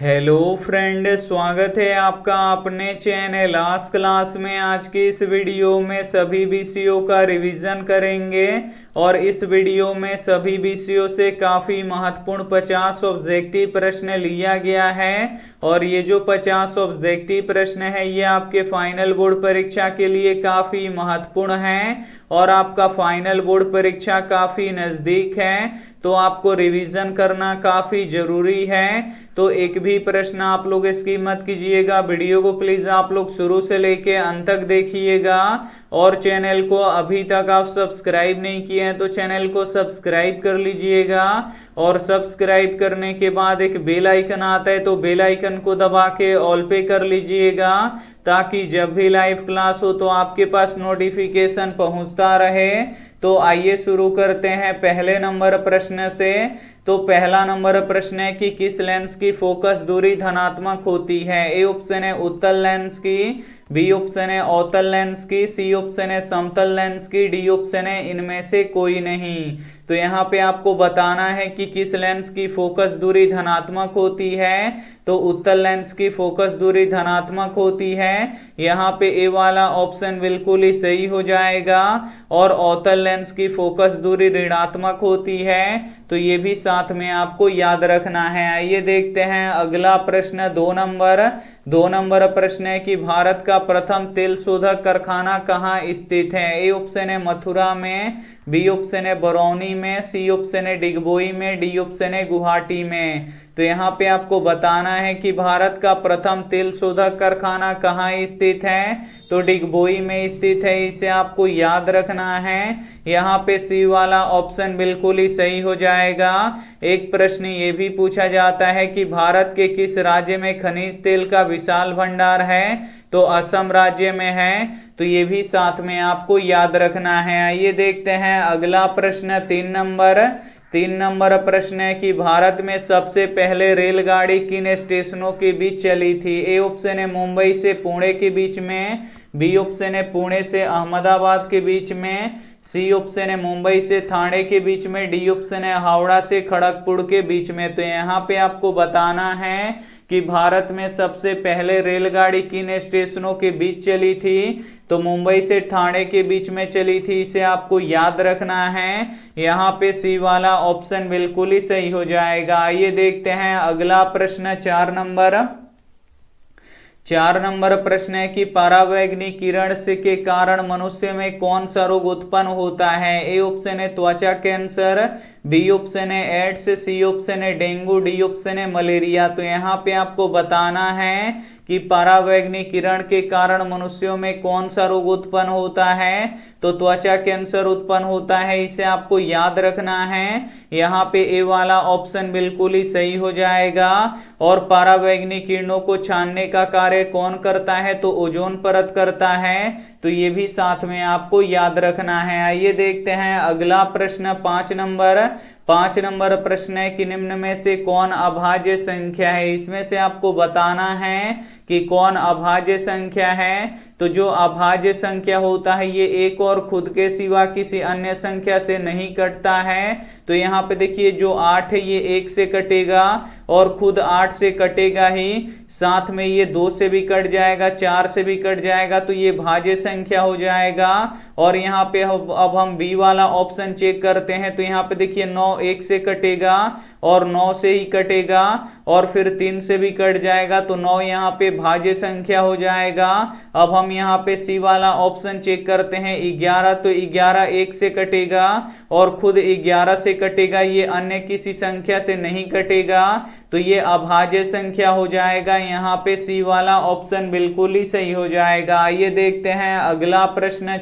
Hello friend, स्वागत है आपका अपने चैनल आज क्लास में। आज की इस वीडियो में सभी विषयों का रिवीजन करेंगे और इस वीडियो में सभी विषयों से काफ़ी महत्वपूर्ण 50 ऑब्जेक्टिव प्रश्न लिया गया है। और ये जो 50 ऑब्जेक्टिव प्रश्न है ये आपके फाइनल बोर्ड परीक्षा के लिए काफ़ी महत्वपूर्ण है और आपका फाइनल बोर्ड परीक्षा काफ़ी नज़दीक है, तो आपको रिवीजन करना काफ़ी ज़रूरी है। तो एक भी प्रश्न आप लोग स्किप मत कीजिएगा, वीडियो को प्लीज़ आप लोग शुरू से लेके अंत तक देखिएगा। और चैनल को अभी तक आप सब्सक्राइब नहीं किए हैं तो चैनल को सब्सक्राइब कर लीजिएगा। और सब्सक्राइब करने के बाद एक बेल आइकन आता है तो बेल आइकन को दबा के ऑल पे कर लीजिएगा, ताकि जब भी लाइव क्लास हो तो आपके पास नोटिफिकेशन पहुंचता रहे। तो आइए शुरू करते हैं पहले नंबर प्रश्न से। तो पहला नंबर प्रश्न है कि किस लेंस की फोकस दूरी धनात्मक होती है। ए ऑप्शन है उत्तल लेंस की, बी ऑप्शन है अवतल लेंस की, सी ऑप्शन है समतल लेंस की, डी ऑप्शन है इनमें से कोई नहीं। तो यहाँ पे आपको बताना है कि किस लेंस की फोकस दूरी धनात्मक होती है। तो उत्तल लेंस की फोकस दूरी धनात्मक होती है, यहाँ पे ए वाला ऑप्शन बिल्कुल ही सही हो जाएगा। और अवतल लेंस की फोकस दूरी ऋणात्मक होती है, तो ये भी साथ में आपको याद रखना है। आइए देखते हैं अगला प्रश्न। दो नंबर प्रश्न है कि भारत का प्रथम तेल शोधक कारखाना कहाँ स्थित है। ए ऑप्शन है मथुरा में, बी ऑप्शन है बरौनी में, सी ऑप्शन है डिगबोई में, डी ऑप्शन है गुवाहाटी में। तो यहाँ पे आपको बताना है कि भारत का प्रथम तेल शोधक कारखाना कहाँ स्थित है। तो डिगबोई में स्थित है, इसे आपको याद रखना है। यहाँ पे सी वाला ऑप्शन बिल्कुल ही सही हो जाएगा। एक प्रश्न ये भी पूछा जाता है कि भारत के किस राज्य में खनिज तेल का विशाल भंडार है। तो असम राज्य में है, तो ये भी साथ में आपको याद रखना है। आइए देखते हैं अगला प्रश्न। 3 नंबर प्रश्न है कि भारत में सबसे पहले रेलगाड़ी किन स्टेशनों के बीच चली थी। ए ऑप्शन है मुंबई से पुणे के बीच में, बी ऑप्शन है पुणे से अहमदाबाद के बीच में, सी ऑप्शन है मुंबई से ठाणे के बीच में, डी ऑप्शन है हावड़ा से खड़गपुर के बीच में। तो यहाँ पे आपको बताना है कि भारत में सबसे पहले रेलगाड़ी किन स्टेशनों के बीच चली थी। तो मुंबई से ठाणे के बीच में चली थी, इसे आपको याद रखना है। यहाँ पे सी वाला ऑप्शन बिल्कुल ही सही हो जाएगा। आइए देखते हैं अगला प्रश्न। 4 नंबर प्रश्न है कि परावैंगनी किरण से के कारण मनुष्य में कौन सा रोग उत्पन्न होता है। ए ऑप्शन है त्वचा कैंसर, बी ऑप्शन है एड्स, सी ऑप्शन है डेंगू, डी ऑप्शन है मलेरिया। तो यहाँ पे आपको बताना है कि परावैंगनी किरण के कारण मनुष्यों में कौन सा रोग उत्पन्न होता है। तो त्वचा कैंसर उत्पन्न होता है, इसे आपको याद रखना है। यहाँ पे ए वाला ऑप्शन बिल्कुल ही सही हो जाएगा। और परावैंगनी किरणों को छानने का कार्य कौन करता है। तो ओजोन परत करता है, तो ये भी साथ में आपको याद रखना है। आइए देखते हैं अगला प्रश्न। 5 नंबर प्रश्न है कि निम्न में से कौन अभाज्य संख्या है। इसमें से आपको बताना है कि कौन अभाज्य संख्या है। तो जो अभाज्य संख्या होता है ये एक और खुद के सिवा किसी अन्य संख्या से नहीं कटता है। तो यहाँ पे देखिए जो 8 है ये 1 से कटेगा और खुद 8 से कटेगा ही, साथ में ये 2 से भी कट जाएगा, 4 से भी कट जाएगा, तो ये भाज्य संख्या हो जाएगा। और यहाँ पे अब हम बी वाला ऑप्शन चेक करते हैं। तो यहाँ पे देखिए 9 1 से कटेगा और 9 से ही कटेगा और फिर 3 से भी कट जाएगा, तो 9 यहाँ पे भाज्य संख्या हो जाएगा। अब हम यहाँ पे सी वाला ऑप्शन चेक करते हैं 11, तो 11 1 से कटेगा और खुद 11 से कटेगा, ये अन्य किसी संख्या से नहीं कटेगा, तो ये अभाज्य संख्या हो जाएगा। यहाँ पे सी वाला ऑप्शन बिल्कुल ही सही हो जाएगा। आइए देखते हैं अगला प्रश्न।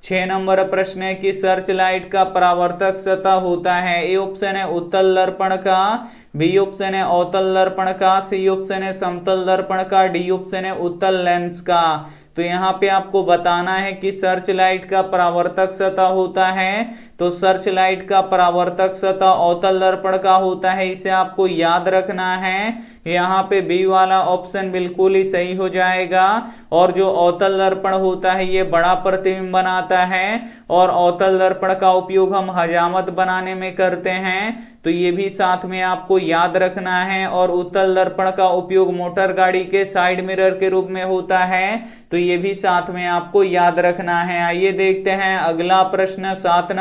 6 नंबर प्रश्न है कि सर्च लाइट का परावर्तक सतह होता है। ए ऑप्शन है उत्तल दर्पण का, बी ऑप्शन है अवतल दर्पण का, सी ऑप्शन है समतल दर्पण का, डी ऑप्शन है उत्तल लेंस का। तो यहाँ पे आपको बताना है कि सर्च लाइट का परावर्तक सतह होता है। तो सर्च लाइट का परावर्तक सतह अवतल दर्पण का होता है, इसे आपको याद रखना है। यहाँ पे बी वाला ऑप्शन बिल्कुल ही सही हो जाएगा। और जो अवतल दर्पण होता है ये बड़ा प्रतिबिंब बनाता है और अवतल दर्पण का उपयोग हम हजामत बनाने में करते हैं, तो ये भी साथ में आपको याद रखना है। और उत्तल दर्पण का उपयोग मोटर गाड़ी के साइड मिरर के रूप में होता है, तो ये भी साथ में आपको याद रखना है। आइए देखते हैं अगला प्रश्न 7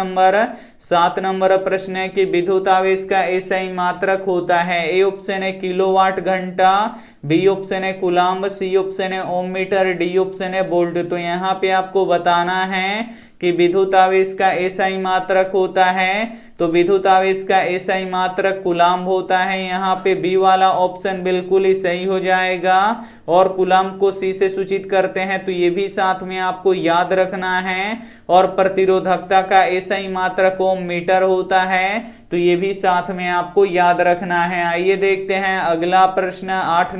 नंबर प्रश्न है कि विद्युत आवेश का एसआई मात्रक होता है। ए ऑप्शन है किलोवाट घंटा, बी ऑप्शन है कूलाम्ब, सी ऑप्शन है ओम मीटर, डी ऑप्शन है वोल्ट। तो यहाँ पे आपको बताना है कि विद्युत आवेश का एसआई मात्रक होता है, तो विद्युत आवेश का एसआई मात्रक कूलाम्ब होता है। यहाँ पे बी वाला ऑप्शन बिल्कुल ही सही हो जाएगा। और कूलाम्ब को सी से सूचित करते हैं, तो ये भी साथ में आपको याद रखना है। और प्रतिरोधकता का एसआई मात्रक ओम मीटर होता है, तो ये भी साथ में आपको याद रखना है। आइए देखते हैं अगला प्रश्न 8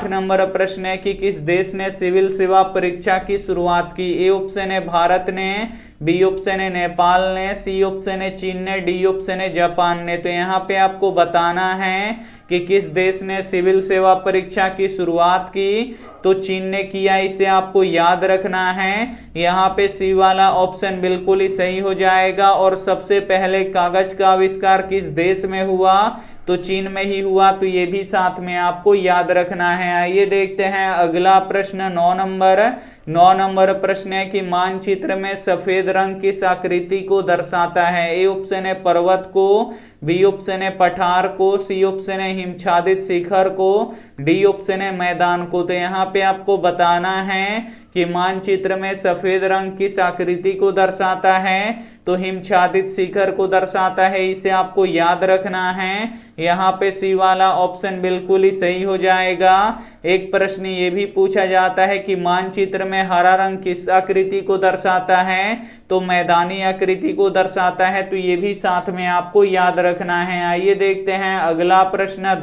नंबर प्रश्न है कि किस देश ने सिविल सेवा परीक्षा की शुरुआत की। ए ऑप्शन है भारत ने, बी ऑप्शन है नेपाल ने, सी ऑप्शन है चीन ने, डी ऑप्शन है जापान ने। तो यहाँ पे आपको बताना है कि किस देश ने सिविल सेवा परीक्षा की शुरुआत की, तो चीन ने किया, इसे आपको याद रखना है। यहाँ पे सी वाला ऑप्शन बिल्कुल ही सही हो जाएगा। और सबसे पहले कागज का आविष्कार किस देश में हुआ, तो चीन में ही हुआ, तो ये भी साथ में आपको याद रखना है। आइए देखते हैं अगला प्रश्न 9 नंबर प्रश्न है कि मानचित्र में सफेद रंग किस आकृति को दर्शाता है। ए ऑप्शन है पर्वत को, बी ऑप्शन है पठार को, सी ऑप्शन है हिमछादित शिखर को, डी ऑप्शन है मैदान को। तो यहाँ पे आपको बताना है कि मानचित्र में सफेद रंग किस आकृति को दर्शाता है, तो हिमछादित शिखर को दर्शाता है, इसे आपको याद रखना है। यहाँ पे सी वाला ऑप्शन बिल्कुल ही सही हो जाएगा। एक प्रश्न ये भी पूछा जाता है कि मानचित्र में हरा रंग किस आकृति को दर्शाता है, तो मैदानी आकृति को दर्शाता है, तो ये भी साथ में आपको याद रखना है। आइए देखते हैं अगला प्रश्न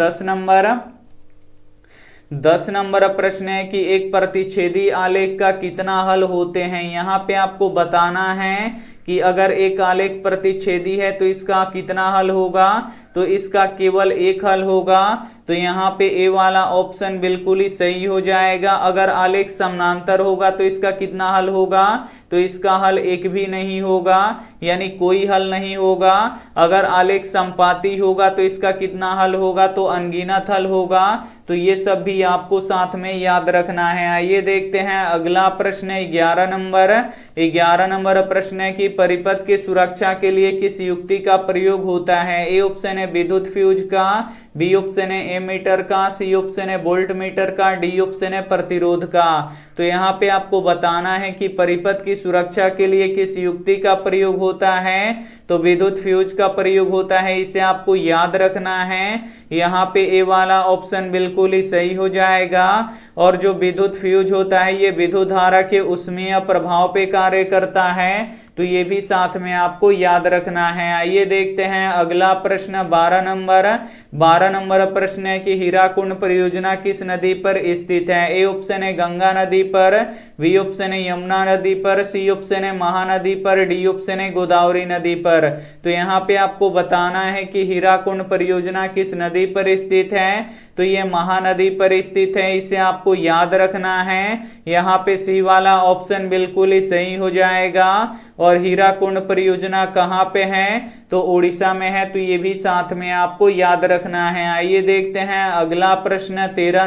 10 नंबर प्रश्न है कि एक प्रतिच्छेदी आलेख का कितना हल होते हैं। यहाँ पे आपको बताना है कि अगर एक आलेख प्रतिच्छेदी है तो इसका कितना हल होगा, तो इसका केवल एक हल होगा। तो यहाँ पे ए वाला ऑप्शन बिल्कुल ही सही हो जाएगा। अगर आलेख समानांतर होगा तो इसका कितना हल होगा, तो इसका हल एक भी नहीं होगा, यानी कोई हल नहीं होगा। अगर आलेख समपाती होगा तो इसका कितना हल होगा, तो अनगिनत हल होगा। तो ये सब भी आपको साथ में याद रखना है। आइए देखते हैं अगला प्रश्न 11 नंबर प्रश्न है कि परिपथ की सुरक्षा के लिए किस युक्ति का प्रयोग होता है। ए ऑप्शन है विद्युत फ्यूज का, बी ऑप्शन है एमीटर का, सी ऑप्शन है वोल्ट मीटर का, डी ऑप्शन है प्रतिरोध का। तो यहाँ पे आपको बताना है कि परिपथ की सुरक्षा के लिए किस युक्ति का प्रयोग होता है, तो विद्युत फ्यूज का प्रयोग होता है, इसे आपको याद रखना है। यहाँ पे ए वाला ऑप्शन बिल्कुल ही सही हो जाएगा। और जो विद्युत फ्यूज होता है ये विद्युत धारा के ऊष्मीय प्रभाव पे कार्य करता है, तो ये भी साथ में आपको याद रखना है। आइए देखते हैं अगला प्रश्न 12 नंबर प्रश्न है कि हीराकुंड परियोजना किस नदी पर स्थित है। ए ऑप्शन है गंगा नदी पर, बी ऑप्शन है यमुना नदी पर, सी ऑप्शन है महानदी पर, डी ऑप्शन है गोदावरी नदी पर। तो यहाँ पे आपको बताना है कि हीराकुंड परियोजना किस नदी पर स्थित है, तो ये महानदी पर स्थित है, इसे आपको याद रखना है। यहाँ पे सी वाला ऑप्शन बिल्कुल ही सही हो जाएगा। और हीराकुंड परियोजना कहाँ पे है, तो उड़ीसा में है, तो ये भी साथ में आपको याद रखना है। आइए देखते हैं अगला प्रश्न 13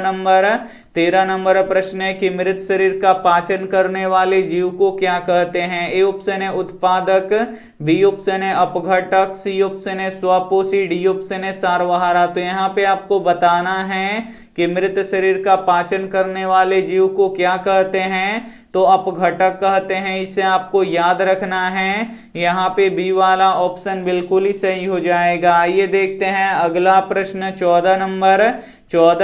नंबर प्रश्न है कि मृत शरीर का पाचन करने वाले जीव को क्या कहते हैं। ए ऑप्शन है उत्पादक, बी ऑप्शन है अपघटक, सी ऑप्शन है स्वपोषी, डी ऑप्शन है सार्वहारा। तो यहाँ पे आपको बताना है कि मृत शरीर का पाचन करने वाले जीव को क्या कहते हैं, तो अपघटक कहते हैं, इसे आपको याद रखना है। यहाँ पे बी वाला ऑप्शन बिल्कुल ही सही हो जाएगा। आइए देखते हैं अगला प्रश्न 14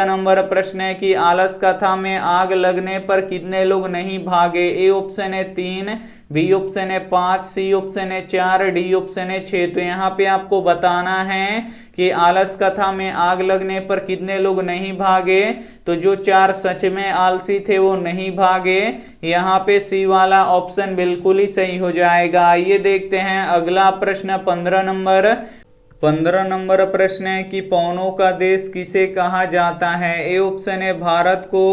नंबर प्रश्न है कि आलस कथा में आग लगने पर कितने लोग नहीं भागे। ए ऑप्शन है 3, बी ऑप्शन है 5, सी ऑप्शन है 4, डी ऑप्शन है 6। तो यहाँ पे आपको बताना है कि आलस कथा में आग लगने पर कितने लोग नहीं भागे, तो जो 4 सच में आलसी थे वो नहीं भागे। यहाँ यहाँ पे सी वाला ऑप्शन बिल्कुल ही सही हो जाएगा। आइए देखते हैं अगला प्रश्न 15 नंबर प्रश्न है कि पवनों का देश किसे कहा जाता है। ए ऑप्शन है भारत को,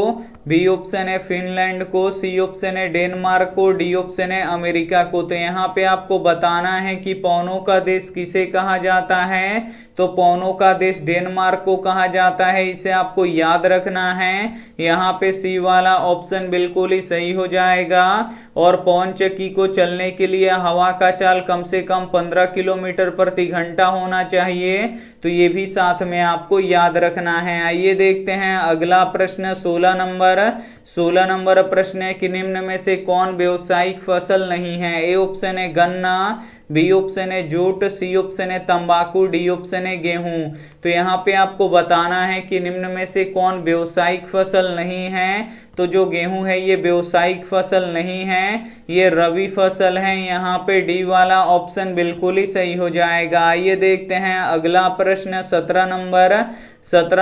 बी ऑप्शन है फिनलैंड को, सी ऑप्शन है डेनमार्क को, डी ऑप्शन है अमेरिका को। तो यहाँ पे आपको बताना है कि पवनों का देश किसे कहा जाता है। तो पवनों का देश डेनमार्क को कहा जाता है, इसे आपको याद रखना है। यहाँ पे सी वाला ऑप्शन बिल्कुल ही सही हो जाएगा। और पवन चक्की को चलने के लिए हवा का चाल कम से कम 15 किलोमीटर प्रति घंटा होना चाहिए, तो ये भी साथ में आपको याद रखना है। आइए देखते हैं अगला प्रश्न 16 नंबर प्रश्न है कि निम्न में से कौन व्यावसायिक फसल नहीं है। ए ऑप्शन है गन्ना, बी ऑप्शन है जूट, सी ऑप्शन है तंबाकू, डी ऑप्शन है गेहूं। तो यहाँ पे आपको बताना है कि निम्न में से कौन व्यावसायिक फसल नहीं है। तो जो गेहूं है ये व्यावसायिक फसल नहीं है, ये रबी फसल है। यहाँ पे डी वाला ऑप्शन बिल्कुल ही सही हो जाएगा। आइए देखते हैं अगला प्रश्न 17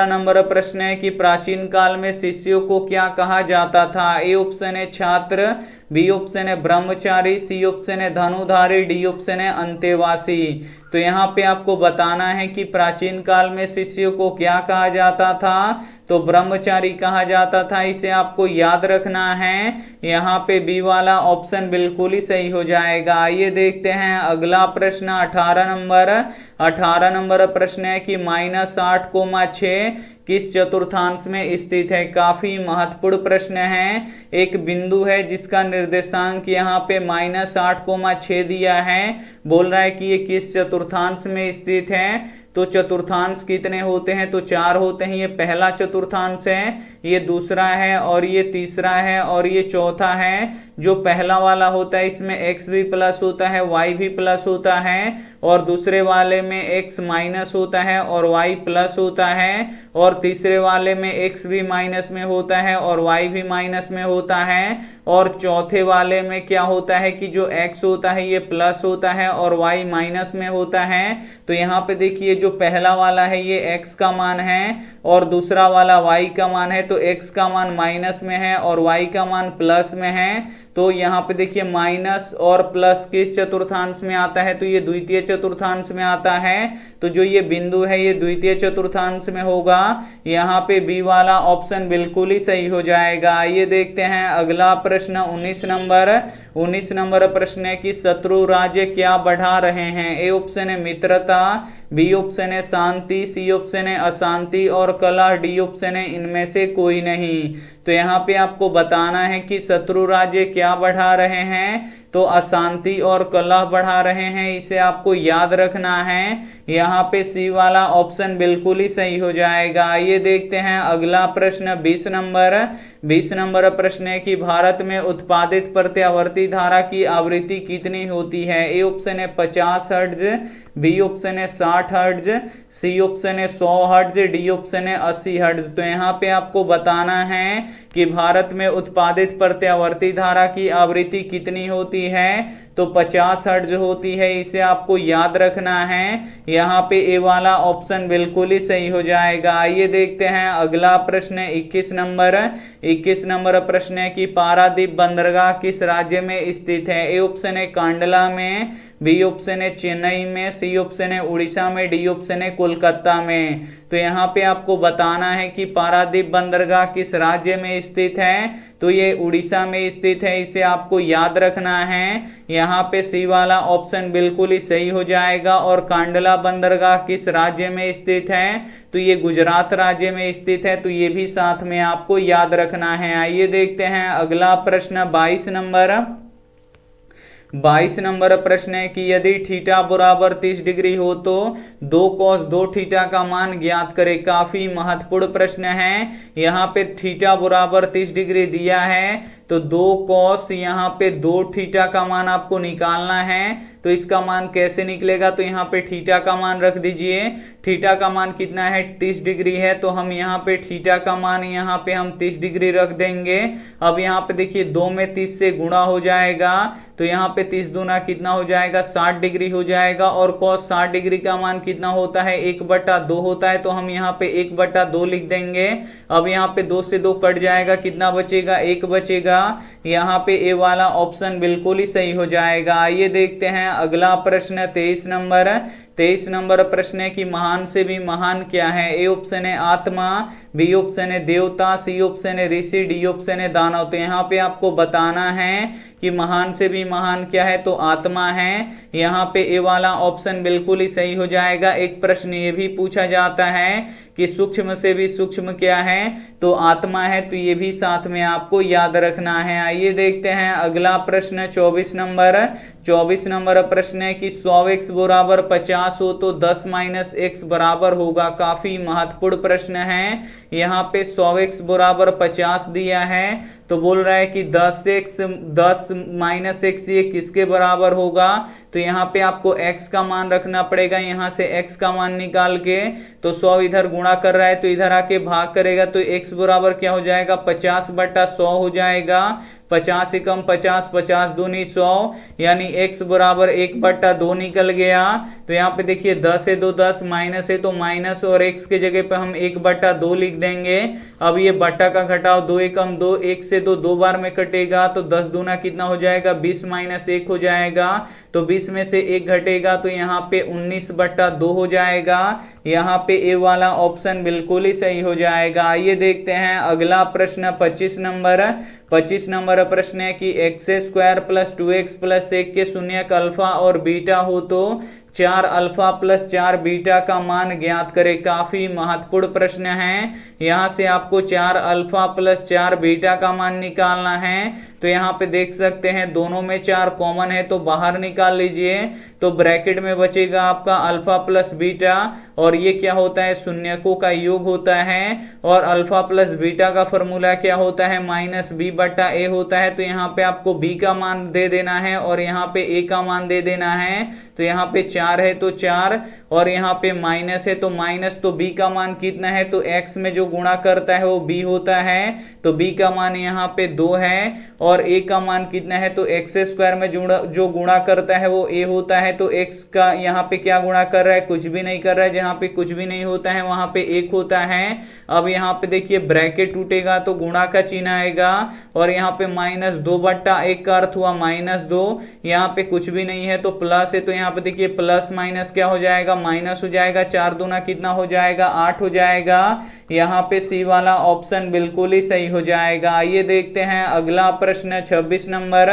नंबर प्रश्न है कि प्राचीन काल में शिष्यों को क्या कहा जाता था। ए ऑप्शन है छात्र, बी ऑप्शन है ब्रह्मचारी, सी ऑप्शन है धनुधारी, डी ऑप्शन है अंतेवासी। तो यहाँ पे आपको बताना है कि प्राचीन काल में शिष्यों को क्या कहा जाता था। तो ब्रह्मचारी कहा जाता था, इसे आपको याद रखना है। यहाँ पे बी वाला ऑप्शन बिल्कुल ही सही हो जाएगा। आइए देखते हैं अगला प्रश्न 18 नंबर प्रश्न है कि -8,6 किस चतुर्थांश में स्थित है। काफी महत्वपूर्ण प्रश्न है। एक बिंदु है जिसका निर्देशांक यहाँ पे -8,6 दिया है, बोल रहा है कि ये किस चतुर्थांश में स्थित है। तो चतुर्थांश कितने होते हैं, तो 4 होते हैं। ये पहला चतुर्थांश है, ये दूसरा है, और ये तीसरा है, और ये चौथा है। जो पहला वाला होता है इसमें x भी प्लस होता है, y भी प्लस होता है, और दूसरे वाले में x माइनस होता है और y प्लस होता है, और तीसरे वाले में x भी माइनस में होता है और y भी माइनस में होता है, और चौथे वाले में क्या होता है कि जो x होता है ये प्लस होता है और y माइनस में होता है। तो यहाँ पे देखिए जो पहला वाला है ये x का मान है और दूसरा वाला y का मान है। तो x का मान माइनस में है और y का मान प्लस में है। तो यहाँ पे देखिए माइनस और प्लस किस चतुर्थांश में आता है, तो ये द्वितीय चतुर्थांश में आता है। तो जो ये बिंदु है ये द्वितीय चतुर्थांश में होगा। यहाँ पे बी वाला ऑप्शन बिल्कुल ही सही हो जाएगा। ये देखते हैं अगला प्रश्न 19 नंबर प्रश्न है कि शत्रु राज्य क्या बढ़ा रहे हैं। ए ऑप्शन है मित्रता, बी ऑप्शन है शांति, सी ऑप्शन है अशांति, और कलह, डी ऑप्शन है इनमें से कोई नहीं। तो यहाँ पे आपको बताना है कि शत्रु राज्य क्या बढ़ा रहे हैं, तो अशांति और कलह बढ़ा रहे हैं, इसे आपको याद रखना है। यहाँ पे सी वाला ऑप्शन बिल्कुल ही सही हो जाएगा। ये देखते हैं अगला प्रश्न 20 नंबर प्रश्न है कि भारत में उत्पादित प्रत्यावर्ती धारा की आवृत्ति कितनी होती है। ए ऑप्शन है 50 हर्ट्ज, बी ऑप्शन है 60 हर्ट्ज, सी ऑप्शन है 100 हर्ट्ज, डी ऑप्शन है 80 हर्ट्ज। तो यहाँ पे आपको बताना है कि भारत में उत्पादित प्रत्यावर्ती धारा की आवृत्ति कितनी होती है। तो 50 हर्ट्ज होती है, इसे आपको याद रखना है। यहाँ पे ए वाला ऑप्शन बिल्कुल ही सही हो जाएगा। आइए देखते हैं अगला प्रश्न 21 नंबर प्रश्न है कि पारादीप बंदरगाह किस राज्य में स्थित है। ए ऑप्शन है कांडला में, बी ऑप्शन है चेन्नई में, सी ऑप्शन है उड़ीसा में, डी ऑप्शन है कोलकाता में। तो यहाँ पे आपको बताना है कि पारादीप बंदरगाह किस राज्य में स्थित है। तो ये उड़ीसा में स्थित है, इसे आपको याद रखना है। यहाँ पे सी वाला ऑप्शन बिल्कुल ही सही हो जाएगा। और कांडला बंदरगाह किस राज्य में स्थित है, तो ये गुजरात राज्य में स्थित है। तो ये भी साथ में आपको याद रखना है। आइए देखते हैं अगला प्रश्न 22 नंबर प्रश्न है कि यदि थीटा बराबर 30 डिग्री हो तो 2 cos 2 थीटा का मान ज्ञात करें। काफी महत्वपूर्ण प्रश्न है। यहाँ पे थीटा बराबर 30 डिग्री दिया है, तो 2 cos यहाँ पे 2 थीटा का मान आपको निकालना है। तो इसका मान कैसे निकलेगा, तो यहाँ पे थीटा का मान रख दीजिए। थीटा का मान कितना है, 30 डिग्री है, तो हम यहाँ पे थीटा का मान यहाँ पे हम 30 डिग्री रख देंगे। अब यहाँ पे देखिए 2 में 30 से गुणा हो जाएगा, तो यहाँ पे 30 दूना कितना हो जाएगा, 60 डिग्री हो जाएगा। और cos 60 डिग्री का मान कितना होता है, 1/2 होता है, तो हम यहाँ पे 1/2 लिख देंगे। अब यहाँ पे 2 से 2 कट जाएगा, कितना बचेगा, 1 बचेगा। यहाँ पे ए वाला ऑप्शन बिल्कुल ही सही हो जाएगा। आइए देखते हैं अगला प्रश्न 23 नंबर। 23 नंबर प्रश्न है कि महान से भी महान क्या है। ए ऑप्शन है आत्मा, बी ऑप्शन है देवता, सी ऑप्शन है ऋषि, डी ऑप्शन है दानव। तो यहाँ पे आपको बताना है कि महान से भी महान क्या है, तो आत्मा है। यहाँ पे ए वाला ऑप्शन बिल्कुल ही सही हो जाएगा। एक प्रश्न ये भी पूछा जाता है कि सूक्ष्म से भी सूक्ष्म क्या है, तो आत्मा है, तो ये भी साथ में आपको याद रखना है। आइए देखते हैं अगला प्रश्न 24 नंबर। 24 नंबर प्रश्न है कि 100x बराबर 50 हो तो 10 - x बराबर होगा। काफी महत्वपूर्ण प्रश्न है। यहाँ पे 100x बराबर 50 दिया है, तो बोल रहा है कि 10 - x ये किसके बराबर होगा, तो यहाँ पे आपको x का मान रखना पड़ेगा। यहाँ से x का मान निकाल के, तो 100 इधर गुणा कर रहा है तो इधर आके भाग करेगा, तो x बराबर क्या हो जाएगा, 50/100 हो जाएगा। 50 से कम 50, 50 दूनी 100, यानी x बराबर 1/2 निकल गया। तो यहाँ पे देखिए 10 है 2 10, माइनस है तो माइनस, और x के जगह पे हम 1/2 लिख देंगे। अब ये बट्टा का घटाव, 2 एकम 2, 1 से 2 2 बार में कटेगा, तो 10 दूना कितना हो जाएगा, 20 - 1 हो जाएगा। तो 20 में से 1 घटेगा, तो यहाँ पे 19/2 हो जाएगा। यहाँ पे ए वाला ऑप्शन बिल्कुल ही सही हो जाएगा। आइए देखते हैं अगला प्रश्न 25 नंबर। 25 नंबर प्रश्न है कि x² + 2x + 1 के शून्यक अल्फा और बीटा हो तो 4 अल्फा + 4 बीटा का मान ज्ञात करें। काफी महत्वपूर्ण प्रश्न है। यहाँ से आपको 4 अल्फा + 4 बीटा का मान निकालना है। तो यहाँ पे देख सकते हैं दोनों में 4 कॉमन है, तो बाहर निकाल लीजिए। तो ब्रैकेट में बचेगा आपका अल्फा + बीटा, और ये क्या होता है, शून्यकों का योग होता है। और अल्फा + बीटा का फॉर्मूला क्या होता है, -b/a होता है। तो यहाँ पे आपको b का मान दे देना है और यहाँ पे a का मान दे देना है। तो यहाँ पे 4 है तो 4, और यहाँ पे माइनस है तो माइनस, तो b का मान कितना है, तो x में जो गुणा करता है वो b होता है, तो b का मान यहाँ पे 2 है। और a का मान कितना है, तो x² में जो गुणा करता है वो a होता है, तो x का यहाँ पे क्या गुणा कर रहा है, कुछ भी नहीं कर रहा है। जहाँ पे कुछ भी नहीं होता है वहां पे 1 होता है। अब यहाँ पे देखिए ब्रैकेट टूटेगा तो गुणा का चिन्ह आएगा, और यहाँ पे -2/1 का अर्थ हुआ -2। यहाँ पे कुछ भी नहीं है तो प्लस है, तो यहाँ पे देखिए प्लस माइनस क्या हो जाएगा, माइनस हो जाएगा। 4 दूना कितना हो जाएगा, 8 हो जाएगा। यहाँ पे सी वाला ऑप्शन बिल्कुल ही सही हो जाएगा। आइए देखते हैं अगला प्रश्न 26 नंबर।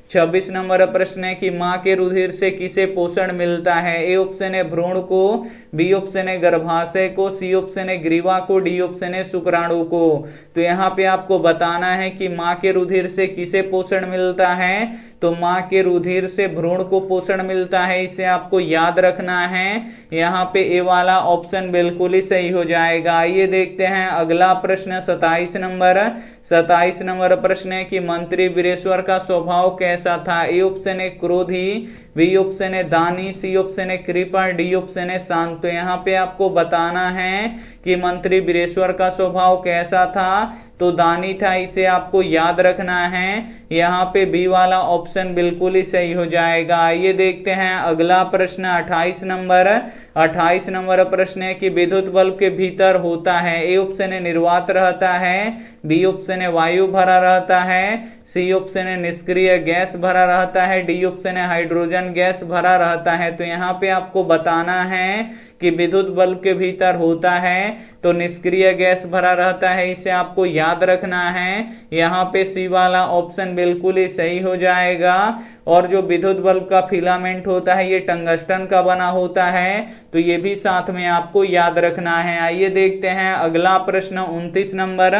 26 नंबर प्रश्न है कि मां के रुधिर से किसे पोषण मिलता है। ए ऑप्शन है भ्रूण को, बी ऑप्शन है गर्भाशय को, सी ऑप्शन है ग्रीवा को, डी ऑप्शन है शुक्राणु को। तो यहाँ पे आपको बताना है कि मां के रुधिर से किसे पोषण मिलता है। तो मां के रुधिर से भ्रूण को पोषण मिलता है, इसे आपको याद रखना है। यहाँ पे ए वाला ऑप्शन बिल्कुल ही सही हो जाएगा। आइए देखते हैं अगला प्रश्न 27 नंबर। 27 नंबर प्रश्न है कि मंत्री वीरेश्वर का स्वभाव कैसा था। ए ऑप्शन है क्रोधी, बी ऑप्शन है दानी, सी ऑप्शन है कृपण, डी ऑप्शन है शांत। तो यहाँ पे आपको बताना है कि मंत्री वीरेश्वर का स्वभाव कैसा था, तो दानी था, इसे आपको याद रखना है। यहाँ पे बी वाला ऑप्शन बिल्कुल ही सही हो जाएगा। आइए देखते हैं अगला प्रश्न 28 नंबर। 28 नंबर प्रश्न है कि विद्युत बल्ब के भीतर होता है। ए ऑप्शन है निर्वात रहता है, बी ऑप्शन है वायु भरा रहता है, सी ऑप्शन है निष्क्रिय गैस भरा रहता है, डी ऑप्शन है हाइड्रोजन गैस भरा रहता है। तो यहाँ पे आपको बताना है कि विद्युत बल्ब के भीतर होता है तो निष्क्रिय गैस भरा रहता है, इसे आपको याद रखना है। यहाँ पे सी वाला ऑप्शन बिल्कुल ही सही हो जाएगा। और जो विद्युत बल्ब का फिलामेंट होता है ये टंगस्टन का बना होता है, तो ये भी साथ में आपको याद रखना है। आइए देखते हैं अगला प्रश्न 29 नंबर।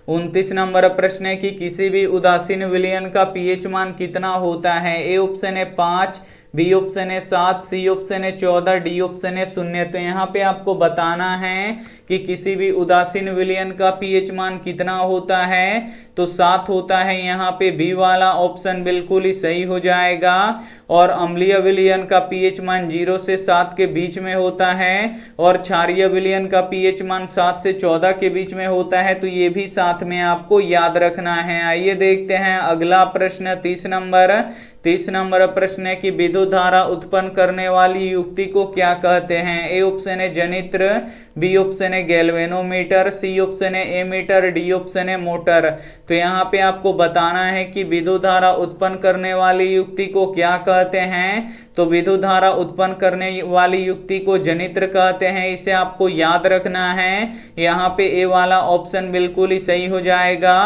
29 नंबर प्रश्न है कि किसी भी उदासीन विलयन का पीएच मान कितना होता है। ए ऑप्शन है 5, बी ऑप्शन है 7, सी ऑप्शन है 14, डी ऑप्शन है 0। तो यहाँ पे आपको बताना है कि किसी भी उदासीन विलयन का पीएच मान कितना होता है, तो 7 होता है। यहाँ पे बी वाला ऑप्शन बिल्कुल ही सही हो जाएगा। और अम्लीय विलयन का पीएच मान 0 से 7 के बीच में होता है और क्षारीय विलयन का पीएच मान 7 से 14 के बीच में होता है, तो ये भी साथ में आपको याद रखना है। आइए देखते हैं अगला प्रश्न 30 नंबर। 30 नंबर प्रश्न है कि विद्युत धारा उत्पन्न करने वाली युक्ति को क्या कहते हैं। ए ऑप्शन है जनित्र, बी ऑप्शन है गैल्वेनोमीटर, सी ऑप्शन है एमीटर, डी ऑप्शन है मोटर। तो यहाँ पे आपको बताना है कि विद्युत धारा उत्पन्न करने वाली युक्ति को क्या कहते हैं। तो विद्युत धारा उत्पन्न करने वाली युक्ति को जनित्र कहते हैं, इसे आपको याद रखना है। यहाँ पे ए वाला ऑप्शन बिल्कुल ही सही हो जाएगा।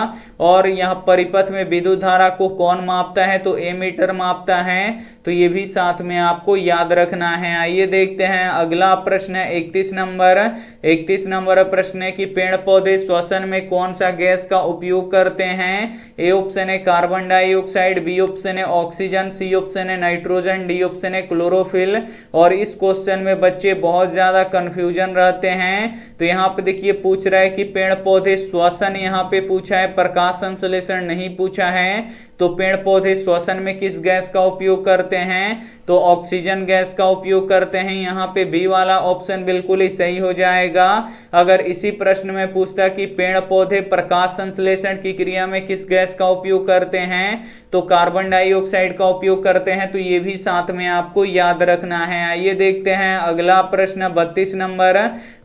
और यहाँ परिपथ में विद्युत धारा को कौन मापता है, तो एमीटर मापता है, तो ये भी साथ में आपको याद रखना है। आइए देखते हैं अगला प्रश्न 31 नंबर। 31 नंबर प्रश्न है कि पेड़ पौधे श्वसन में कौन सा गैस का उपयोग करते हैं। ए ऑप्शन है कार्बन डाइऑक्साइड, बी ऑप्शन है ऑक्सीजन, सी ऑप्शन है नाइट्रोजन, डी ऑप्शन है क्लोरोफिल। और इस क्वेश्चन में बच्चे बहुत ज्यादा कंफ्यूजन रहते हैं। तो यहाँ पे देखिए पूछ रहा है कि पेड़ पौधे श्वसन, यहाँ पे पूछा है, प्रकाश संश्लेषण नहीं पूछा है। तो पेड़ पौधे श्वसन में किस गैस का उपयोग करते हैं, तो ऑक्सीजन गैस का उपयोग करते हैं। यहाँ पे बी वाला ऑप्शन बिल्कुल ही सही हो जाएगा। अगर इसी प्रश्न में पूछता कि पेड़ पौधे प्रकाश संश्लेषण की क्रिया में किस गैस का उपयोग करते हैं, तो कार्बन डाइऑक्साइड का उपयोग करते हैं, तो ये भी साथ में आपको याद रखना है। आइए देखते हैं अगला प्रश्न 32 नंबर।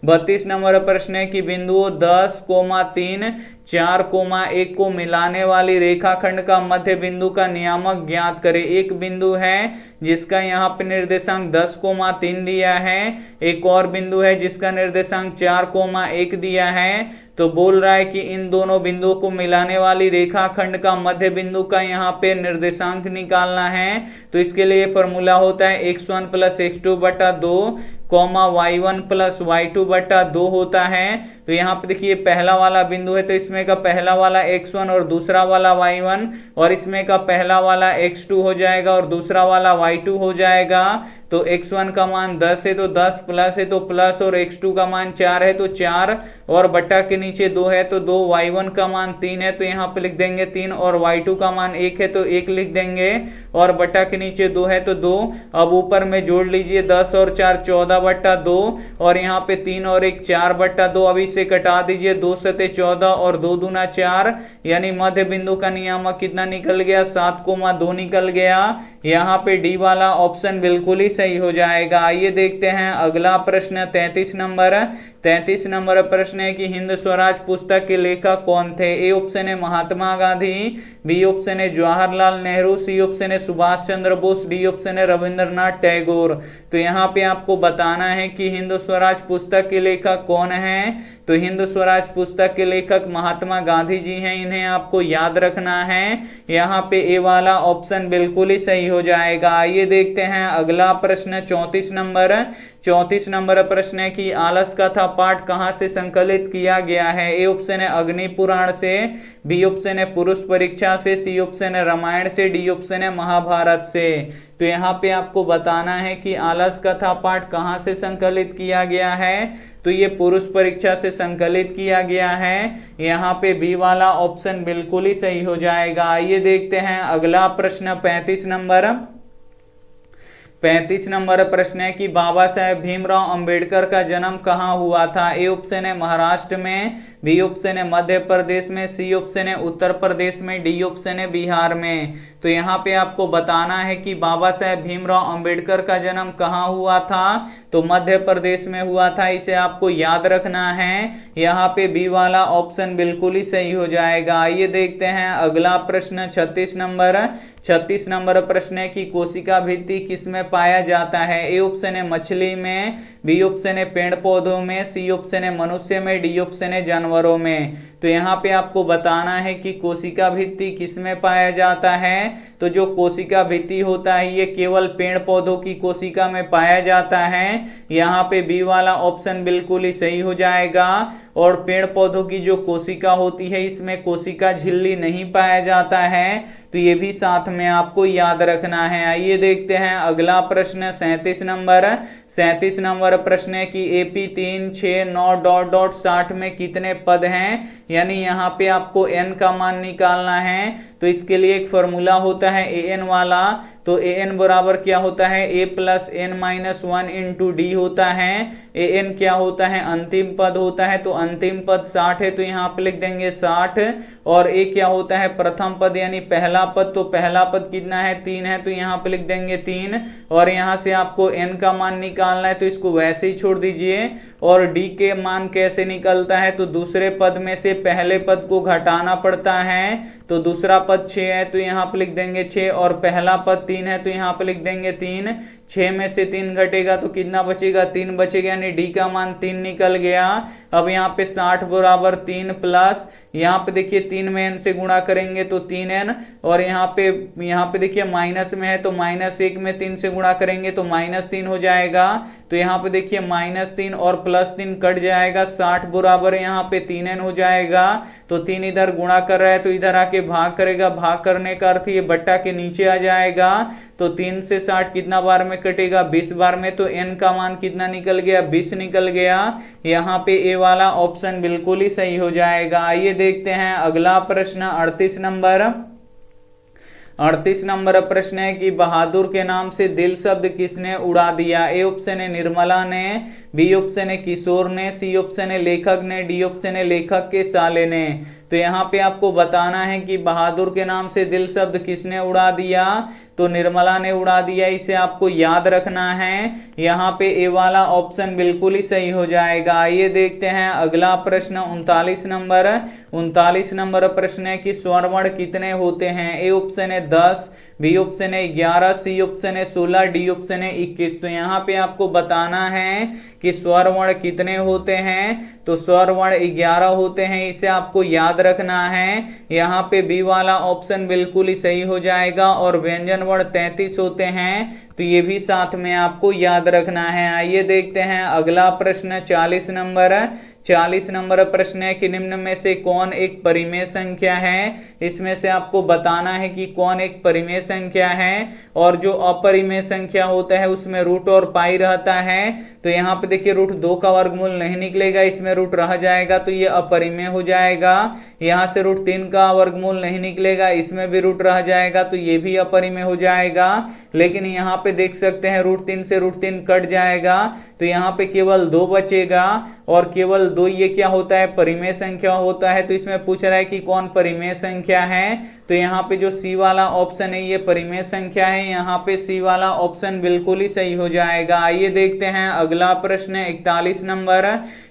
32 नंबर प्रश्न है कि बिंदुओं 10,3, 4,1 को मिलाने वाली रेखाखंड का मध्य बिंदु का नियामक ज्ञात करें। एक बिंदु है जिसका यहाँ पे निर्देशांक 10,3 दिया है, एक और बिंदु है जिसका निर्देशांक 4,1 दिया है। तो बोल रहा है कि इन दोनों बिंदुओं को मिलाने वाली रेखाखंड का मध्य बिंदु का यहाँ पे निर्देशांक निकालना है। तो इसके लिए फॉर्मूला होता है x1 + x2 बटा 2, y1 + y2 बटा 2 होता है। तो यहाँ पे देखिए पहला वाला बिंदु है, तो इसमें का पहला वाला x1 और दूसरा वाला y1, और इसमें का पहला वाला x2 हो जाएगा और दूसरा वाला y2 हो जाएगा। तो x1 का मान 10 है तो 10, प्लस है तो प्लस, और x2 का मान 4 है तो 4, और बटा के नीचे 2 है तो 2, y1 का मान 3 है तो यहाँ पे लिख देंगे 3, और y2 का मान 1 है तो 1 लिख देंगे, और बटा के नीचे 2 है तो 2। अब ऊपर में जोड़ लीजिए 10 और 4 14 बटा 2, और यहाँ पे 3 और 1 4 बटा 2। अब इसे कटा दीजिए, 2 सते 14 और 2 दूना 4, यानी मध्य बिंदु का नियामक कितना निकल गया, 7,2 निकल गया। यहाँ पे डी वाला ऑप्शन बिल्कुल ही सही हो जाएगा। आइए देखते हैं अगला प्रश्न 33 नंबर। 33 नंबर प्रश्न है कि हिंद स्वराज पुस्तक के लेखक कौन थे। ए ऑप्शन है महात्मा गांधी, बी ऑप्शन है जवाहरलाल नेहरू, सी ऑप्शन है सुभाष चंद्र बोस, डी ऑप्शन है रविंद्रनाथ टैगोर। तो यहाँ पे आपको बताना है कि हिंद स्वराज पुस्तक के लेखक कौन है। तो हिंद स्वराज पुस्तक के लेखक महात्मा गांधी जी हैं, इन्हें आपको याद रखना है। यहाँ पे ए वाला ऑप्शन बिल्कुल ही सही हो जाएगा। आइए देखते हैं अगला प्रश्न 34 नंबर। 34 नंबर प्रश्न है कि आलस कथा पाठ कहाँ से संकलित किया गया है। ए ऑप्शन है अग्नि पुराण से, बी ऑप्शन है पुरुष परीक्षा से, सी ऑप्शन है रामायण से, डी ऑप्शन है महाभारत से। तो यहाँ पे आपको बताना है कि आलस कथा पाठ कहाँ से संकलित किया गया है। तो ये पुरुष परीक्षा से संकलित किया गया है। यहाँ पे बी वाला ऑप्शन बिल्कुल ही सही हो जाएगा। आइए देखते हैं अगला प्रश्न 35 नंबर। 35 नंबर प्रश्न है कि बाबा साहेब भीमराव अंबेडकर का जन्म कहाँ हुआ था। ए ऑप्शन है महाराष्ट्र में, बी ऑप्शन है मध्य प्रदेश में, सी ऑप्शन है उत्तर प्रदेश में, डी ऑप्शन है बिहार में। तो यहाँ पे आपको बताना है कि बाबा साहेब भीमराव अंबेडकर का जन्म कहाँ हुआ था। तो मध्य प्रदेश में हुआ था, इसे आपको याद रखना है। यहाँ पे बी वाला ऑप्शन बिल्कुल ही सही हो जाएगा। आइए देखते हैं अगला प्रश्न 36 नंबर। 36 नंबर प्रश्न है कि कोशिका भित्ति किस में पाया जाता है। ए ऑप्शन है मछली में, बी ऑप्शन है पेड़ पौधों में, सी ऑप्शन है मनुष्य में, डी ऑप्शन है जानवरों में। तो यहाँ पे आपको बताना है कि कोशिका भित्ति किस में पाया जाता है। तो जो कोशिका भित्ति होता है ये केवल पेड़ पौधों की कोशिका में पाया जाता है। यहाँ पे बी वाला ऑप्शन बिल्कुल ही सही हो जाएगा। और पेड़ पौधों की जो कोशिका होती है इसमें कोशिका झिल्ली नहीं पाया जाता है, तो ये भी साथ में आपको याद रखना है। आइए देखते हैं अगला प्रश्न 37 नंबर। 37 नंबर प्रश्न है कि AP 3, 6, 9 डॉट डॉट 60 में कितने पद हैं, यानी यहाँ पे आपको n का मान निकालना है। तो इसके लिए एक फॉर्मूला होता है an वाला, तो an बराबर क्या होता है a plus n minus 1 into D होता है। an क्या होता है, अंतिम पद होता है, तो अंतिम पद 60 है, तो यहाँ पे लिख देंगे 60। और a क्या होता है, प्रथम पद यानी पहला पद, तो पहला पद कितना है 3 है, तो यहाँ पे लिख देंगे 3। और यहाँ से आपको n का मान निकालना है, तो इसको वैसे ही छोड़ दीजिए। और d के मान कैसे निकलता है, तो दूसरे पद में से पहले पद को घटाना पड़ता है, तो दूसरा पद 6 है, तो यहाँ पे लिख देंगे 6। और पहला पद 3 है, तो यहाँ पे लिख देंगे 3। 6 में से 3 घटेगा तो कितना बचेगा, 3 बचेगा, यानी डी का मान 3 निकल गया। अब यहाँ पे 60 बराबर 3 प्लस, यहाँ पे देखिए 3 में n से गुणा करेंगे तो 3n, और यहाँ पे देखिए माइनस में है, तो -1 में 3 से गुणा करेंगे तो -3 हो जाएगा। तो यहाँ पे देखिए -3 और +3 कट जाएगा, 60 बराबर यहाँ पे 3n हो जाएगा। तो 3 इधर गुणा कर रहा है तो इधर आके भाग करेगा, भाग करने का अर्थ ये बट्टा के नीचे आ जाएगा। तो 3 से 60 कितना बार में कटेगा, 20 बार में, तो n का मान कितना निकल गया, 20 निकल गया। यहाँ पे ए वाला ऑप्शन बिल्कुल ही सही हो जाएगा। आइए देखते हैं अगला प्रश्न 38 नंबर। 38 नंबर प्रश्न है कि बहादुर के नाम से दिल शब्द किसने उड़ा दिया। ए ऑप्शन है निर्मला ने, बी ऑप्शन है किशोर ने, सी ऑप्शन है लेखक ने, डी ऑप्शन है लेखक के साले ने। तो यहाँ पे आपको बताना है कि बहादुर के नाम से दिल शब्द किसने उड़ा दिया, तो निर्मला ने उड़ा दिया, इसे आपको याद रखना है। यहाँ पे ए वाला ऑप्शन बिल्कुल ही सही हो जाएगा। आइए देखते हैं अगला प्रश्न 39 नंबर। 39 नंबर प्रश्न है कि स्वरवर्ण कितने होते हैं। ए ऑप्शन है 10, बी ऑप्शन है 11, सी ऑप्शन है 16, डी ऑप्शन है 21। तो यहाँ पे आपको बताना है कि स्वरवर्ण कितने होते हैं, तो स्वरवर्ण 11 होते हैं, इसे आपको याद रखना है। यहाँ पे बी वाला ऑप्शन बिल्कुल ही सही हो जाएगा। और व्यंजन वर्ण 33 होते हैं, तो ये भी साथ में आपको याद रखना है। आइए देखते हैं अगला प्रश्न 40 नंबर। 40 नंबर प्रश्न है कि निम्न में से कौन एक परिमेय संख्या है। इसमें से आपको बताना है कि कौन एक परिमेय संख्या है। और जो अपरिमेय संख्या होता है उसमें रूट और पाई रहता है। तो यहाँ पे देखिए रूट 2 का वर्गमूल नहीं निकलेगा, इसमें रूट रह जाएगा, तो ये अपरिमेय हो जाएगा। यहाँ से रूट 3 का वर्गमूल नहीं निकलेगा, इसमें भी रूट रह जाएगा, तो ये भी अपरिमेय हो जाएगा। लेकिन यहाँ पे देख सकते हैं रूट 3 से रूट 3 कट जाएगा, तो यहाँ पे केवल 2 बचेगा। और केवल 2 ये क्या होता है, परिमेय संख्या होता है। तो इसमें पूछ रहा है कि कौन परिमेय संख्या है, तो यहाँ पे जो सी वाला ऑप्शन है ये परिमेय संख्या है। यहाँ पे सी वाला ऑप्शन बिल्कुल ही सही हो जाएगा। आइए देखते हैं अगला प्रश्न 41 नंबर।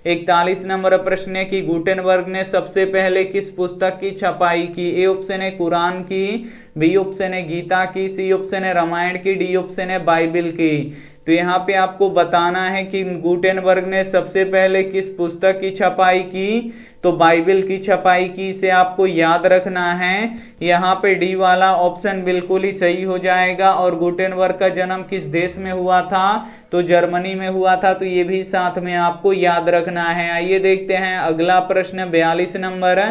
41 नंबर प्रश्न है कि गुटेनबर्ग ने सबसे पहले किस पुस्तक की छपाई की। ए ऑप्शन है कुरान की, बी ऑप्शन है गीता की, सी ऑप्शन है रामायण की, डी ऑप्शन है बाइबिल की। तो यहाँ पे आपको बताना है कि गुटेनबर्ग ने सबसे पहले किस पुस्तक की छपाई की, तो बाइबिल की छपाई की, इसे आपको याद रखना है। यहाँ पे डी वाला ऑप्शन बिल्कुल ही सही हो जाएगा। और गुटेनबर्ग का जन्म किस देश में हुआ था, तो जर्मनी में हुआ था, तो ये भी साथ में आपको याद रखना है। आइए देखते हैं अगला प्रश्न 42 नंबर।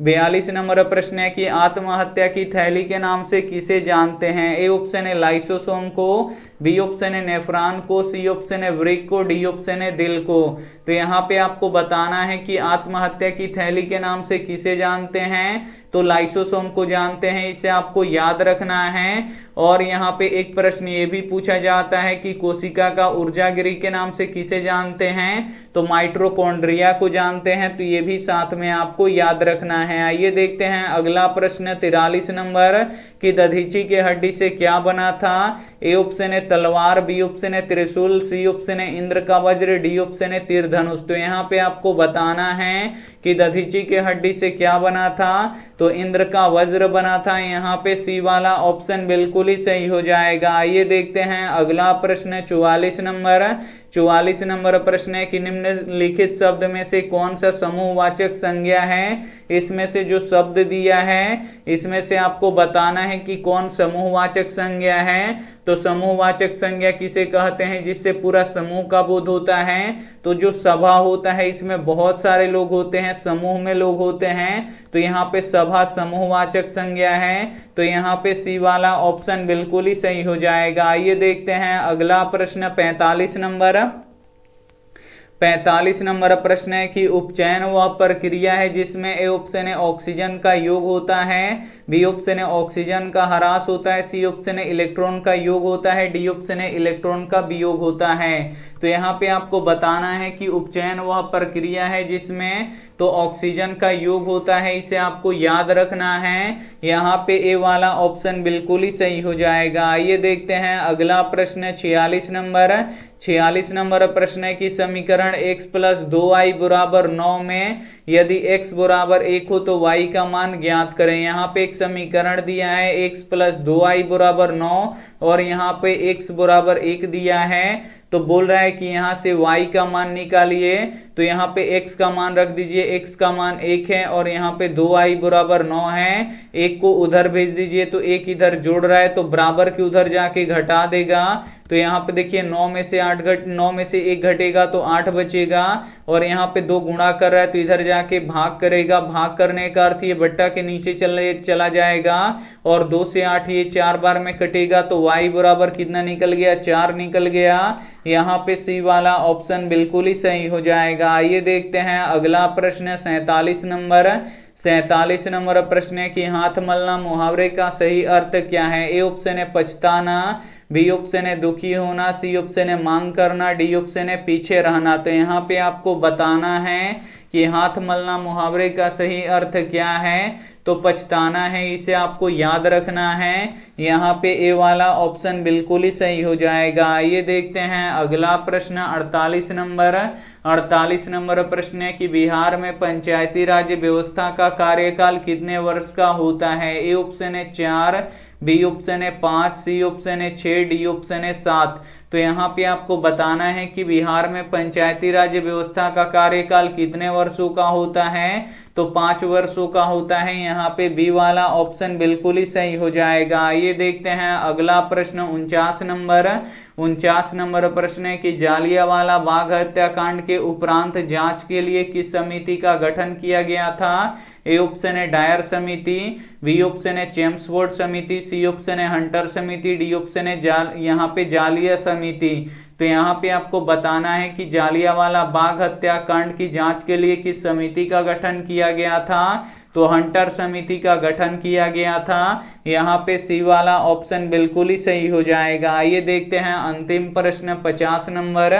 42 नंबर प्रश्न है कि आत्महत्या की थैली के नाम से किसे जानते हैं। ए ऑप्शन है लाइसोसोम को, बी ऑप्शन है नेफ्रॉन को, सी ऑप्शन है वृक्क को, डी ऑप्शन है दिल को। तो यहाँ पे आपको बताना है कि आत्महत्या की थैली के नाम से किसे जानते हैं, तो लाइसोसोम को जानते हैं, इसे आपको याद रखना है। और यहाँ पे एक प्रश्न ये भी पूछा जाता है कि कोशिका का ऊर्जागिरी के नाम से किसे जानते हैं, तो माइटोकॉन्ड्रिया को जानते हैं, तो ये भी साथ में आपको याद रखना है। आइए देखते हैं अगला प्रश्न 43 नंबर कि दधीची के हड्डी से क्या बना था। ए ऑप्शन है तलवार, बी ऑप्शन है त्रिशूल, सी ऑप्शन है इंद्र का वज्र, डी ऑप्शन है तीर धनुष। तो यहाँ पे आपको बताना है कि दधीची के हड्डी से क्या बना था, तो इंद्र का वज्र बना था। यहाँ पे सी वाला ऑप्शन बिल्कुल ही सही हो जाएगा। आइए देखते हैं अगला प्रश्न 44 नंबर। 44 नंबर प्रश्न है कि निम्नलिखित शब्द में से कौन सा समूहवाचक संज्ञा है। इसमें से जो शब्द दिया है इसमें से आपको बताना है कि कौन समूहवाचक संज्ञा है। तो समूहवाचक संज्ञा किसे कहते हैं, जिससे पूरा समूह का बोध होता है। तो जो सभा होता है इसमें बहुत सारे लोग होते हैं, समूह में लोग होते हैं, तो यहाँ पे सभा समूहवाचक संज्ञा है। तो यहाँ पे सी वाला ऑप्शन बिल्कुल ही सही हो जाएगा। आइए देखते हैं अगला प्रश्न 45 नंबर। 45 नंबर प्रश्न है कि उपचयन वह प्रक्रिया है जिसमें ए ऑप्शन है ऑक्सीजन का योग होता है, बी ऑप्शन है ऑक्सीजन का ह्रास होता है, सी ऑप्शन है इलेक्ट्रॉन का योग होता है, डी ऑप्शन है इलेक्ट्रॉन का वियोग होता है। तो यहाँ पे आपको बताना है कि उपचयन वह प्रक्रिया है जिसमें तो ऑक्सीजन का योग होता है, इसे आपको याद रखना है। यहाँ पे ए वाला ऑप्शन बिल्कुल ही सही हो जाएगा। आइए देखते हैं अगला प्रश्न 46 नंबर। 46 नंबर प्रश्न है कि समीकरण x प्लस 2y बराबर 9 में यदि x बराबर 1 हो तो y का मान ज्ञात करें। यहाँ पे एक समीकरण दिया है x प्लस 2y बराबर 9 और यहाँ पे x बराबर 1 दिया है। तो बोल रहा है कि यहाँ से y का मान निकालिए। तो यहाँ पे x का मान रख दीजिए, x का मान 1 है और यहाँ पे 2y बराबर 9 है। 1 को उधर भेज दीजिए तो 1 इधर जोड़ रहा है तो बराबर के उधर जाके घटा देगा। तो यहाँ पे देखिए 9 में से 1 घटेगा तो 8 बचेगा और यहाँ पे 2 गुणा कर रहा है तो इधर जाके भाग करेगा। भाग करने का अर्थ ये बट्टा के नीचे चला जाएगा और 2 से 8 ये 4 बार में कटेगा तो y बराबर कितना निकल गया, 4 निकल गया। यहाँ पे सी वाला ऑप्शन बिल्कुल ही सही हो जाएगा। आइए देखते हैं अगला प्रश्न 47 नंबर। 47 नंबर प्रश्न है कि हाथ मलना मुहावरे का सही अर्थ क्या है। ए ऑप्शन है पछताना, बी ऑप्शन है दुखी होना, सी ऑप्शन है मांग करना, डी ऑप्शन है पीछे रहना। तो यहाँ पे आपको बताना है कि हाथ मलना मुहावरे का सही अर्थ क्या है। तो पछताना है, इसे आपको याद रखना है। यहाँ पे ए वाला ऑप्शन बिल्कुल ही सही हो जाएगा। आइए देखते हैं अगला प्रश्न 48 नंबर। 48 नंबर प्रश्न है कि बिहार में पंचायती राज व्यवस्था का कार्यकाल कितने वर्ष का होता है। ए ऑप्शन है 4, बी ऑप्शन है 5, सी ऑप्शन है 6, डी ऑप्शन है 7। तो यहाँ पे आपको बताना है कि बिहार में पंचायती राज व्यवस्था का कार्यकाल कितने वर्षों का होता है। तो 5 वर्षों का होता है। यहाँ पे बी वाला ऑप्शन बिल्कुल ही सही हो जाएगा। आइए देखते हैं अगला प्रश्न 49 नंबर। 49 नंबर प्रश्न है कि जालियांवाला बाग हत्याकांड के उपरांत जांच के लिए किस समिति का गठन किया गया था। ए ऑप्शन है डायर समिति, बी ऑप्शन है चेम्सफोर्ड समिति, सी ऑप्शन है हंटर समिति, डी ऑप्शन है यहाँ पे जालिया समिति। तो यहाँ पे आपको बताना है कि जालियांवाला बाग हत्याकांड की जांच के लिए किस समिति का गठन किया गया था। तो हंटर समिति का गठन किया गया था। यहाँ पे सी वाला ऑप्शन बिल्कुल ही सही हो जाएगा। आइए देखते हैं अंतिम प्रश्न 50 नंबर।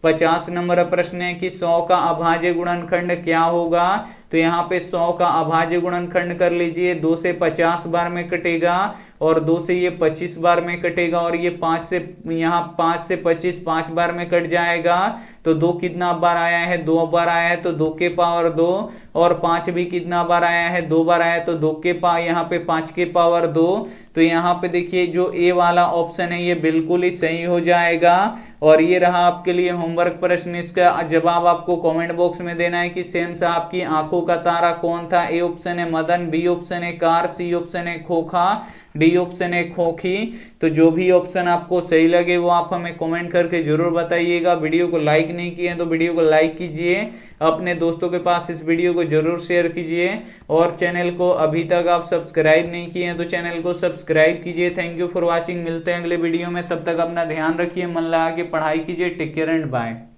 50 नंबर प्रश्न है कि 100 का अभाज्य गुणनखंड क्या होगा। तो यहाँ पे 100 का अभाज्य गुणनखंड कर लीजिए। 2 से 50 बार में कटेगा और 2 से ये 25 बार में कटेगा और ये 5 से यहाँ 5 से 25 5 बार में कट जाएगा। तो 2 कितना बार आया है, 2 बार आया है तो 2 के पावर 2 और 5 भी कितना बार आया है, 2 बार आया है तो 2 के पावर यहाँ पे 5 के पावर 2। तो यहाँ पे देखिए जो ए वाला ऑप्शन है ये बिल्कुल ही सही हो जाएगा। और ये रहा आपके लिए होमवर्क प्रश्न। इसका जवाब आपको कमेंट बॉक्स में देना है कि सेन साहब की आंखों का तारा कौन था। ए ऑप्शन है मदन, बी ऑप्शन है कार, सी ऑप्शन है खोखा, डी ऑप्शन है खोखी। तो जो भी ऑप्शन आपको सही लगे वो आप हमें कमेंट करके जरूर बताइएगा। वीडियो को लाइक नहीं किए तो वीडियो को लाइक कीजिए, अपने दोस्तों के पास इस वीडियो को जरूर शेयर कीजिए और चैनल को अभी तक आप सब्सक्राइब नहीं किए हैं तो चैनल को सब्सक्राइब कीजिए। Thank you for watching. मिलते हैं अगले वीडियो में, तब तक अपना ध्यान रखिए, मन लगा के पढ़ाई कीजिए। Take care and bye.